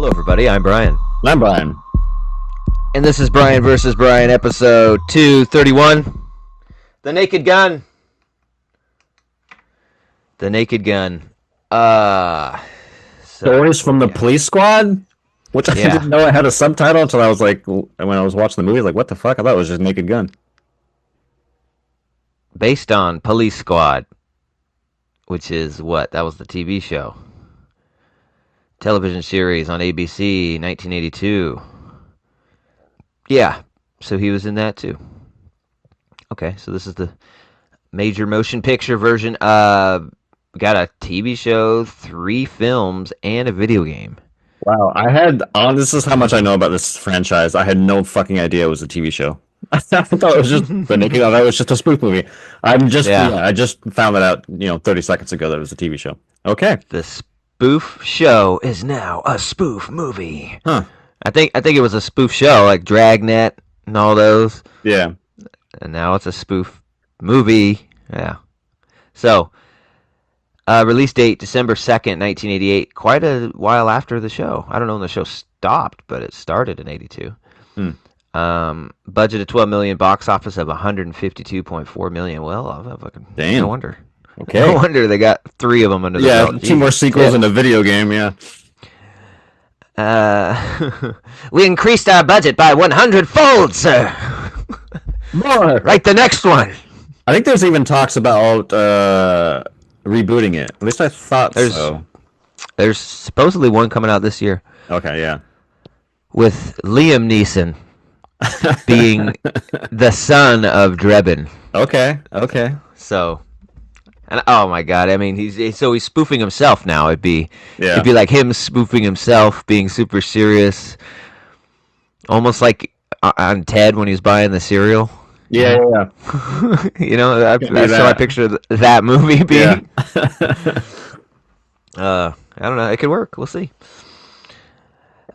Hello, everybody. I'm Brian. I'm Brian. And this is Brian versus Brian, episode 231. The Naked Gun. The Naked Gun. Stories from the Police Squad? Which I didn't know I had a subtitle until I was like, when I was watching the movie, like, what the fuck? I thought it was just Naked Gun. Based on Police Squad, which is what? That was the TV show. Television series on ABC, 1982. Yeah, so he was in that too. Okay, so this is the major motion picture version. We got a TV show, 3 films, and a video game. Wow, this is how much I know about this franchise. I had no fucking idea it was a TV show. I thought it was just the Naked Gun. It was just a spoof movie. I just found that out, 30 seconds ago that it was a TV show. Okay. The spoof show is now a spoof movie. Huh. I think it was a spoof show, like Dragnet and all those. Yeah. And now it's a spoof movie. Yeah. So, release date December 2nd, 1988. Quite a while after the show. I don't know when the show stopped, but it started in 82. Budget of $12 million, box office of $152.4 million. Well, fucking damn. No wonder. Okay. No wonder they got 3 of them under the belt. Yeah, 2 more sequels in a video game, yeah. We increased our budget by 100-fold, sir. More. Write the next one. I think there's even talks about rebooting it. At least I thought so. There's supposedly one coming out this year. Okay, yeah. With Liam Neeson being the son of Drebin. Okay. So, and oh my god, I mean, he's spoofing himself now. It'd be like him spoofing himself, being super serious, almost like on Ted when he's buying the cereal. Yeah. I picture that movie being. I don't know. It could work. We'll see.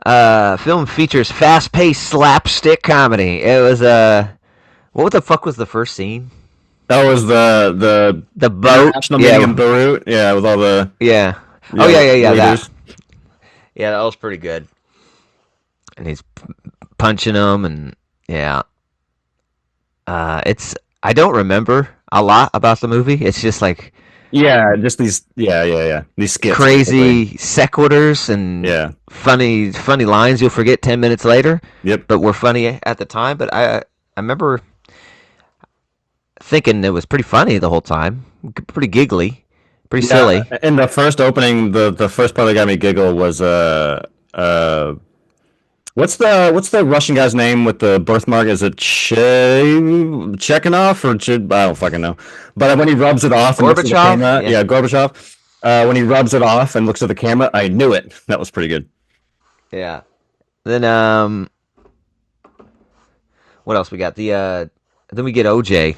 Film features fast-paced slapstick comedy. It was what the fuck was the first scene? That was the boat. National meeting in Beirut. Yeah, with all the yeah. Oh yeah. That. Yeah, that was pretty good. And he's punching them, and yeah. I don't remember a lot about the movie. It's just like just these these skits, crazy sequiturs and funny lines you'll forget 10 minutes later. Yep. But were funny at the time. But I remember thinking it was pretty funny the whole time, pretty giggly, pretty silly. In the first opening, the first part that got me giggle was what's the Russian guy's name with the birthmark? Is it Chekhanov or I don't fucking know. But when he rubs it off, and looks at the camera, Gorbachev. When he rubs it off and looks at the camera, I knew it. That was pretty good. Yeah. Then what else we got? Then we get OJ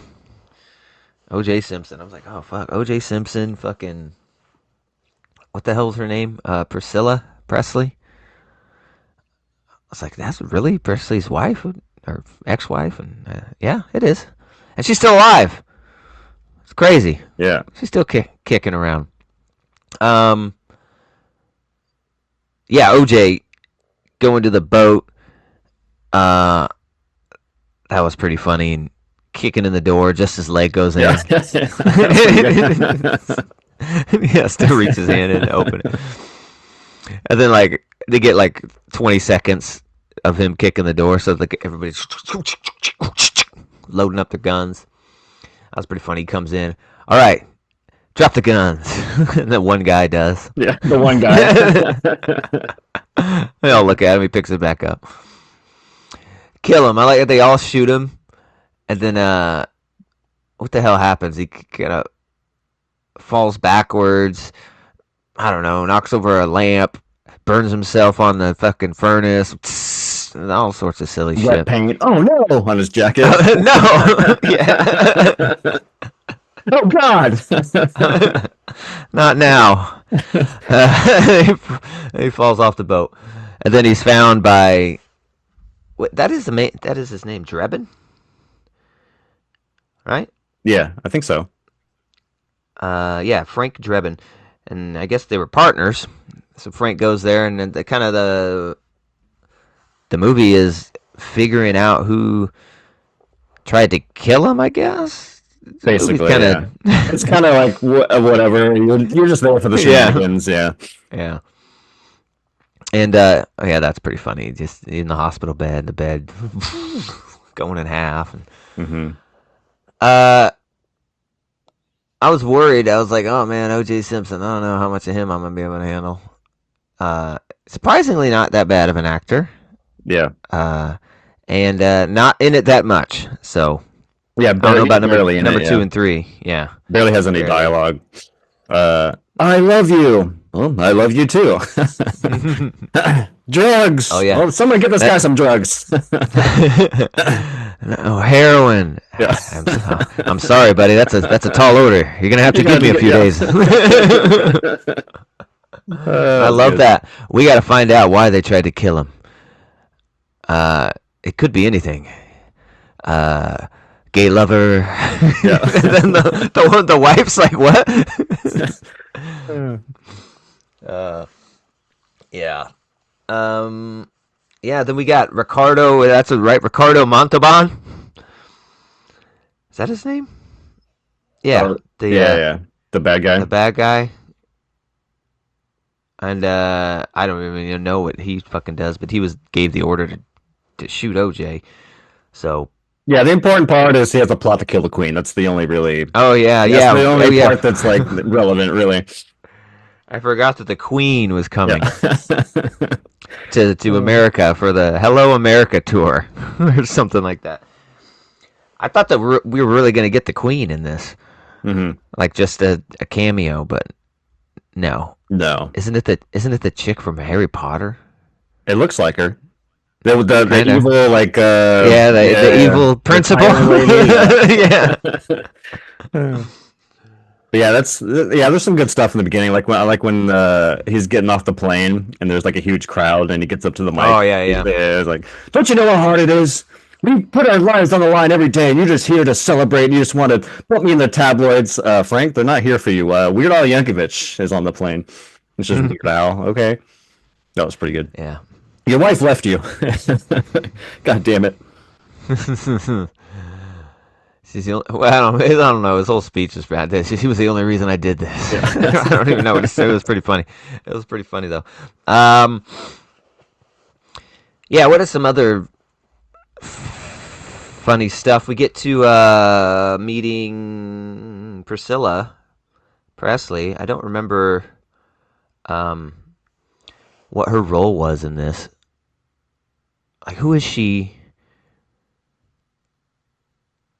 Simpson. I was like, oh fuck, OJ Simpson, fucking, what the hell was her name? Priscilla Presley. I was like, that's really Presley's wife or ex-wife, and yeah, it is, and she's still alive. It's crazy. Yeah, she's still kicking around. OJ going to the boat. That was pretty funny. And kicking in the door, just his leg goes in. Still reaches his hand in to open it. And then, like, they get, 20 seconds of him kicking the door, so, everybody's loading up their guns. That was pretty funny. He comes in. All right, drop the guns. And then one guy does. Yeah, the one guy. They all look at him. He picks it back up. Kill him. I like that they all shoot him. And then, what the hell happens? He kind of falls backwards. I don't know. Knocks over a lamp. Burns himself on the fucking furnace. All sorts of silly shit. Paint. Oh no! On his jacket. No. Yeah. Oh God. Not now. He falls off the boat, and then he's found by. That is his name, Drebin. Right? Yeah, I think so. Frank Drebin, and I guess they were partners. So Frank goes there, and then the movie is figuring out who tried to kill him. I guess the movie's Basically, kind yeah. of It's kind of like whatever. You're just there for the yeah, shenanigans, yeah. yeah. And oh yeah, that's pretty funny. Just in the hospital bed, the bed going in half. And, Hmm. uh, I was worried. I was like, oh man, O.J. Simpson. I don't know how much of him I'm gonna be able to handle. Surprisingly, not that bad of an actor. Yeah, Uh, and not in it that much. So yeah. I don't know He's about number barely in number it. two Yeah, and three. Yeah, barely has any barely. dialogue. I love you. Well, I love you too. Oh Drugs. yeah, Oh, someone get this that guy some drugs. no, heroin. Yeah. I'm sorry, buddy. That's a tall order. You're gonna have to You're give gonna me have a to few get, days. I that's love good. that. We got to find out why they tried to kill him. It could be anything. Uh, Gay lover. Yeah. And then the wife's like, what? uh, yeah. Um, yeah. Then we got Ricardo. That's right, Ricardo Montalban. Is that his name? Yeah. The Yeah, yeah. The bad the guy. bad guy. And I don't even know what he fucking does, but he gave the order to shoot OJ. So Yeah, the important part is he has a plot to kill the queen. That's the only really. oh yeah, That's yeah, the oh only yeah. part that's like relevant, really. I forgot that the Queen was Yeah. coming to America for the Hello America tour or something like that. I thought that we were really gonna get the Queen in this, Hmm. like just a cameo, but no. No, Isn't it the chick from Harry Potter? it looks like her. The Kind of. evil like Yeah, the yeah, evil the principal. tyrant lady. Yeah. Yeah. Yeah, there's some good stuff in the beginning, like when he's getting off the plane and there's like a huge crowd and he gets up to the Oh mic. yeah, He's yeah. there, it's like, don't you know how hard it is? We put our lives on the line every day, and you're just here to celebrate. And you just want to put me in the tabloids, Frank. They're not here for you. Weird Al Yankovic is on the plane. It's just Weird Al. Okay, that was pretty good. Yeah. Your wife left you. God damn it. She's the only, well, I don't know. His whole speech is bad. She was the only reason I did this. Yeah. I don't even know what he said. It was pretty funny. It was pretty funny though. Um, yeah. What are some other funny stuff? We get to meeting Priscilla Presley. I don't remember um, what her role was in this. Like, who is she?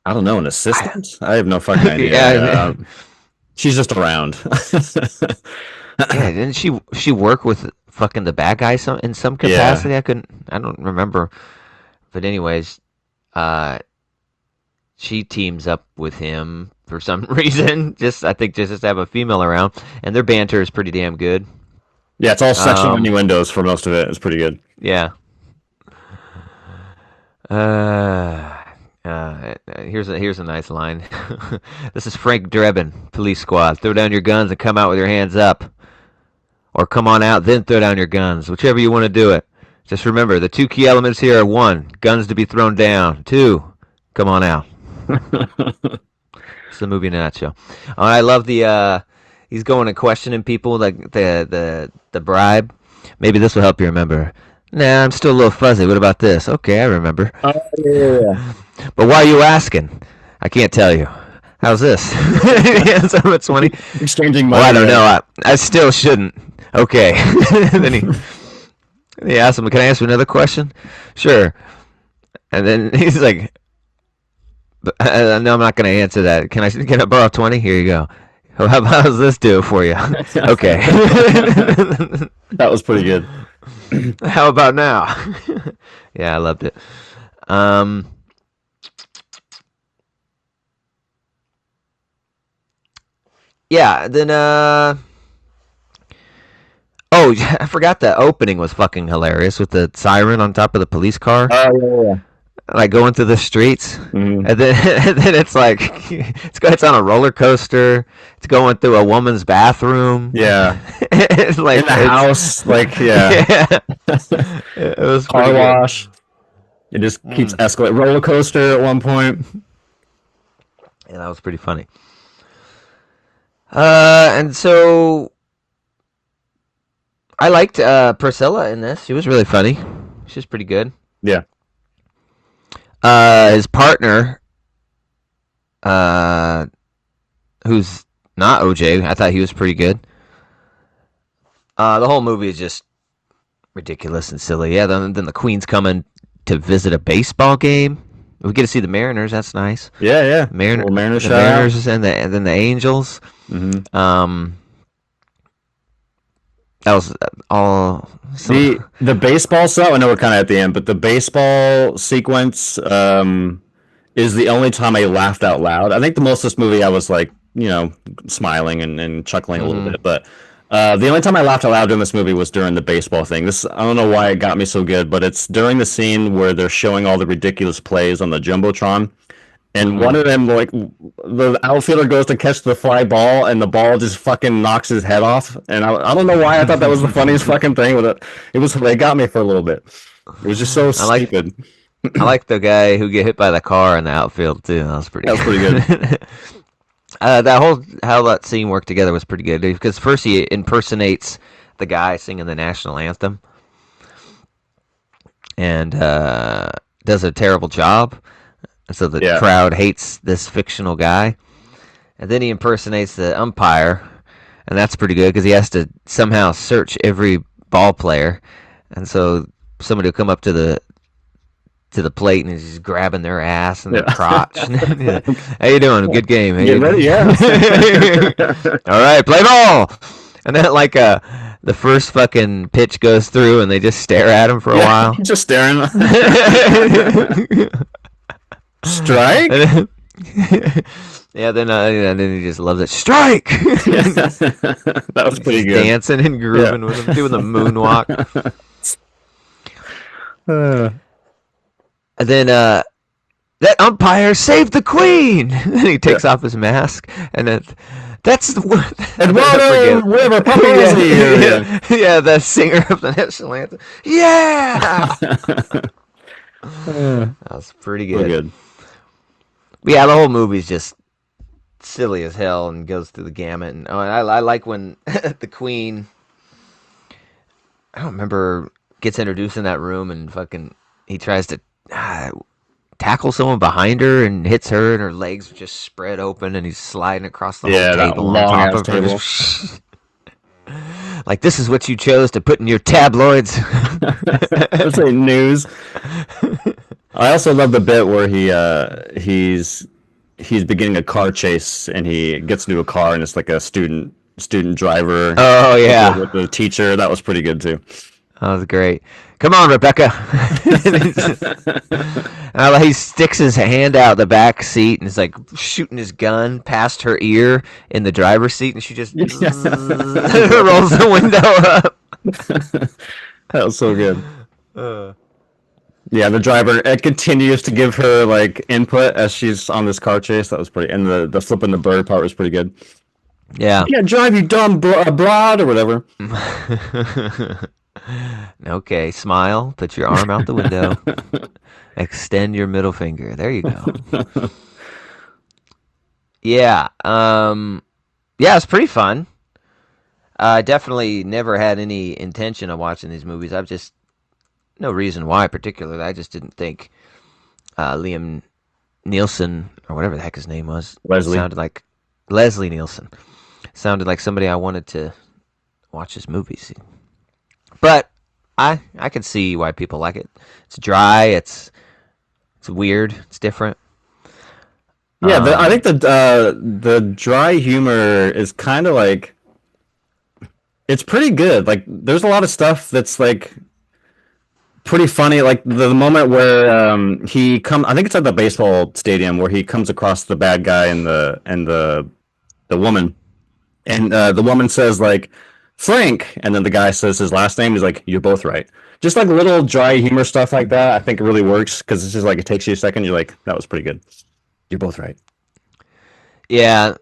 I don't know, an assistant? I have no fucking idea. Yeah, She's just around. yeah. Didn't she work with fucking the bad guy in some Yeah. capacity? I don't remember. But anyways, uh, she teams up with him for some reason. I think just to have a female around, and their banter is pretty damn good. Yeah, it's all sexual Um, innuendos for most of it. It's pretty good. yeah. Uh, here's a nice line. This is Frank Drebin, police squad. Throw down your guns and come out with your hands up, or come on out then throw down your guns, whichever you want to do it. Just remember, the two key elements here are: one, guns to be thrown down; two, come on out. It's the movie in a nutshell. Oh, I love the he's going and questioning people like the bribe. Maybe this will help you remember. Nah, I'm still a little fuzzy. What about this? Okay, I remember. Oh, yeah. But why are you asking? I can't tell you. How's this? Yeah, so it's funny. Exchanging Well, I money. don't know. I still shouldn't. Okay. Then he asked him, "Can I ask you another question?" Sure. And then he's like, "No, I'm not going to answer that. Can I borrow 20? Here you go. How does this do it for you?" Okay. That was pretty good. How about now? Yeah, I loved it. Um, yeah, then oh, I forgot the opening was fucking hilarious with the siren on top of the police car. Oh, yeah, like going through the streets, Mhm. and then and then it's like it's on a roller coaster. It's going through a woman's bathroom. Yeah. It's In like the it's house, like, yeah. yeah, it was Car pretty good. wash. It just keeps Mm. escalating. Roller coaster at one point. Yeah, that was pretty funny. And so I liked Priscilla in this. She was really funny. She was pretty good. Yeah. His partner, uh, who's not OJ, I thought he was pretty good. The whole movie is just ridiculous and silly. Yeah, then the Queen's coming to visit a baseball game. We get to see the Mariners. That's nice. Yeah, yeah. Mariner, Little Mariner the shout out. Mariners and then the Angels. Hmm. Um, that was all. The baseball stuff, I know we're kind of at the end, but the baseball sequence is the only time I laughed out loud. I think the most of this movie I was like, smiling and chuckling a little Mhm. bit, but the only time I laughed out loud during this movie was during the baseball thing. This I don't know why it got me so good, but it's during the scene where they're showing all the ridiculous plays on the jumbotron, and one Mhm. of them, like, the outfielder goes to catch the fly ball, and the ball just fucking knocks his head off. And I don't know why I thought that was the funniest fucking thing, but it got me for a little bit. It was just so I like stupid. I like the guy who get hit by the car in the outfield too. That was pretty That was pretty good. good. That whole how that scene worked together was pretty good because first he impersonates the guy singing the national anthem and does a terrible job, so the Yeah, crowd hates this fictional guy. And then he impersonates the umpire, and that's pretty good because he has to somehow search every ball player, and so somebody will come up to the plate and he's just grabbing their ass and their yeah. crotch. How you doing? Good game. How you Getting ready, yeah. All right, play ball. And then like the first fucking pitch goes through and they just stare at him for a Yeah, while. just staring. Strike. And then, and then he just loves it. Strike. That was pretty Just good. dancing and Yeah. grooving with him, doing the moonwalk. Uh, And then that umpire saved the queen. And he takes off his mask, and then that's the word. Eduardo Weber Paparazzi. Yeah, the singer of the national anthem. Yeah, Uh, that was pretty so good. good. But yeah, the whole movie's just silly as hell and goes through the gamut. And I like when the queen. I don't remember gets introduced in that room and fucking he tries to tackle someone behind her and hits her and her legs just spread open and he's sliding across the whole Yeah, that table on long top ass of her. table. Like this is what you chose to put in your tabloids. Let's say news. I also love the bit where he's beginning a car chase and he gets into a car and it's like a student driver Oh yeah, with the teacher. That was pretty good too. that was great. Come on, Rebecca. He sticks his hand out the back seat and is like shooting his gun past her ear in the driver's seat, and she just rolls the window up. That was so good. Yeah, the driver, it continues to give her like input as she's on this car chase. That was pretty, and the flipping the bird part was pretty good. Yeah. Yeah, drive you dumb broad or whatever. Okay, smile. Put your arm out the window. Extend your middle finger. There you go. Yeah. Yeah, it's pretty fun. I definitely never had any intention of watching these movies. I've just no reason why particularly. I just didn't think Liam Nielsen or whatever the heck his name was Leslie. sounded like Leslie Nielsen. Sounded like somebody I wanted to watch his movies. But I can see why people like it. It's dry. It's weird. It's different. Yeah, I think the dry humor is kind of like it's pretty good. Like there's a lot of stuff that's like pretty funny. Like the moment where I think it's at the baseball stadium where he comes across the bad guy and the woman, and the woman says like Frank, and then the guy says his last name. He's like, "You're both right." Just like little dry humor stuff like that. I think it really works because it's just like it takes you a second. You're like, "That was pretty good." You're both right. Yeah,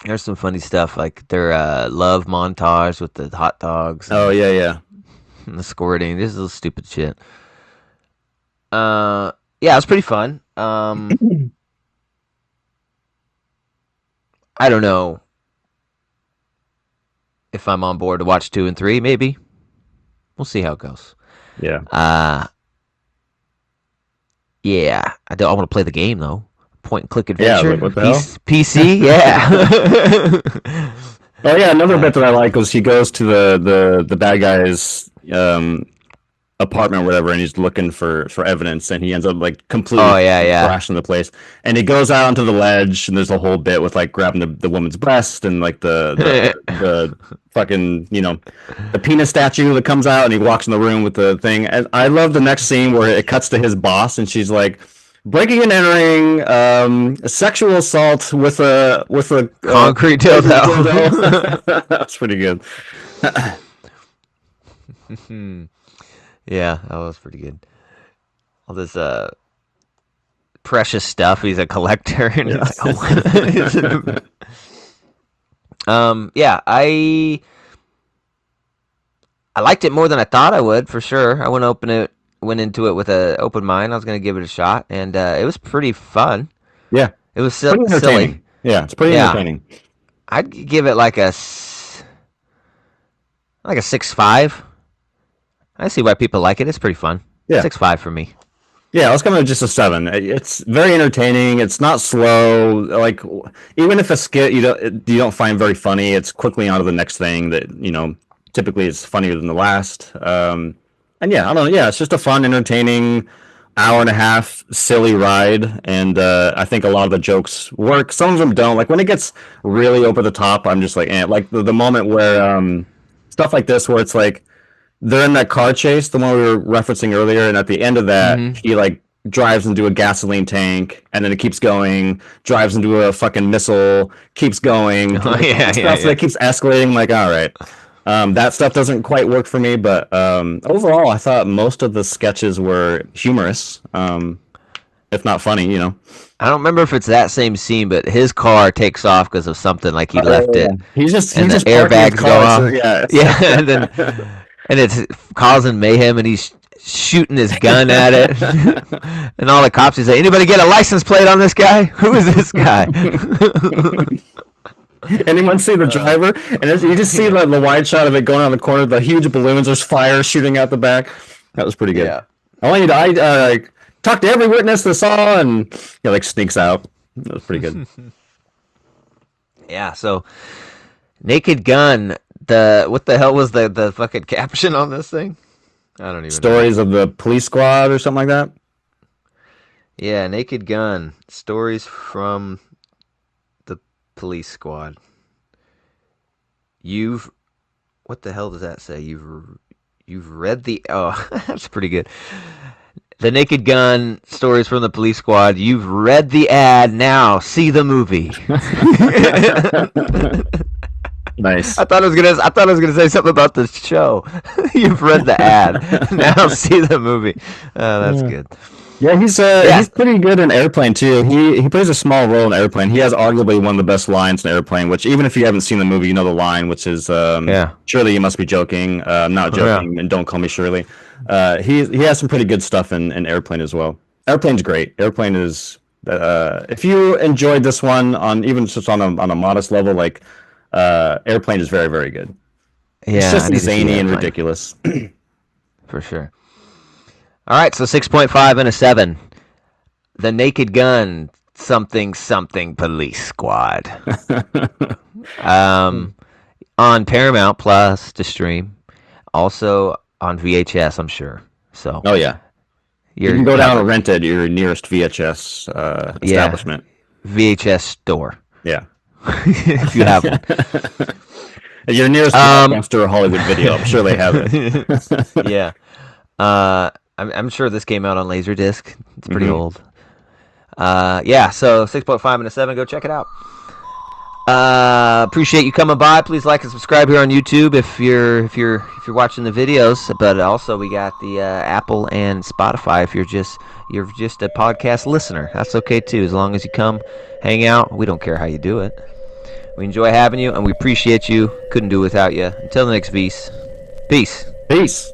there's some funny stuff like their love montage with the hot dogs Oh and, yeah, yeah, and the squirting. This is stupid shit. Yeah, it was pretty fun. I don't know if I'm on board to watch 2 and 3. Maybe we'll see how it goes. yeah. Uh, yeah, I don't. I want to play the game though. Point and click Yeah, I was adventure. like, what the hell? PC. Yeah. Oh yeah, another uh, bit that I like was he goes to the bad guy's apartment or whatever, and he's looking for evidence, and he ends up like completely oh yeah, yeah. crashing the place. And he goes out onto the ledge, and there's a whole bit with like grabbing the woman's breast and like the fucking the penis statue that comes out, and he walks in the room with the thing. And I love the next scene where it cuts to his boss, and she's like. Breaking and entering, sexual assault with a Concrete dildo. dildo. That's pretty good. Yeah, that was pretty good. All this precious stuff. He's a collector, and Yes. it's like, yeah, I liked it more than I thought I would for sure. I went into it with an open mind. I was going to give it a shot, and it was pretty fun. Yeah, It was pretty silly. entertaining. Yeah, it's pretty Yeah, entertaining. I'd give it like a 6.5. I see why people like it. It's pretty fun. Yeah, 6.5 for me. yeah. Let's go with just a 7. It's very entertaining. It's not slow. Like even if a skit you don't find very funny, it's quickly on to the next thing that typically is funnier than the last. And yeah, I don't know. Yeah, it's just a fun, entertaining hour and a half silly ride, and I think a lot of the jokes work. Some of them don't. Like when it gets really over the top, I'm just like, eh. Like the moment where stuff like this, where it's like they're in that car chase, the one we were referencing earlier, and at the end of that, Hmm. he like drives into a gasoline tank, and then it keeps going, drives into a fucking missile, keeps going, Oh yeah, yeah, stuff yeah. that keeps escalating. I'm like, all right. That stuff doesn't quite work for me, but overall, I thought most of the sketches were humorous, if not funny. I don't remember if it's that same scene, but his car takes off because of something like he left Yeah. it, He's just and he's the just parking his airbags go car. So off. yeah, Yeah, and it's causing mayhem, and he's shooting his gun at it, and all the cops say, "Anybody get a license plate on this guy? Who is this guy?" anyone see the driver? And you just see the wide shot of it going on the corner. The huge balloons. There's fire shooting out the back. That was pretty good. Yeah, I want you to like, talk to every witness that saw, and like sneaks out. That was pretty good. yeah. So, Naked Gun. What the hell was the fucking caption on this thing? I don't even know. Stories of the police squad or something like that. Yeah, Naked Gun. Stories from the police squad. You've what the hell does that say? You've read the that's pretty good. The Naked Gun stories from the police squad. You've read the ad. Now see the movie. Nice. I thought I was gonna say something about the show. You've read the ad. Now see the movie. That's Yeah. good. Yeah, he's Yeah. he's pretty good in Airplane too. He plays a small role in Airplane. He has arguably one of the best lines in Airplane, which even if you haven't seen the movie, you know the line, which is Yeah. "Surely you must be joking." I'm not Yeah. joking, and don't call me Shirley. He has some pretty good stuff in Airplane as well. Airplane's great. Airplane is if you enjoyed this one on even just on a modest level, like Airplane is very very good. It's Yeah. I just need to see zany and Airplane ridiculous. for sure. All right, so 6.5 and a 7. The Naked Gun, something something police squad. Um, on Paramount Plus to stream, also on VHS, I'm sure. So Oh yeah. You you're can go down covered. and rent it at your nearest VHS Yeah, establishment. VHS store Yeah. if you have one. At your nearest Um, blockbuster or Hollywood Video. I'm sure they have it. yeah. I'm sure this came out on Laserdisc. It's pretty Hmm. old. Yeah. So 6.5 and a 7. Go check it out. Appreciate you coming by. Please like and subscribe here on YouTube if you're watching the videos. But also we got the Apple and Spotify. If you're just a podcast listener, that's okay too. As long as you come, hang out. We don't care how you do it. We enjoy having you, and we appreciate you. Couldn't do it without you. Until the next piece. Peace. Peace.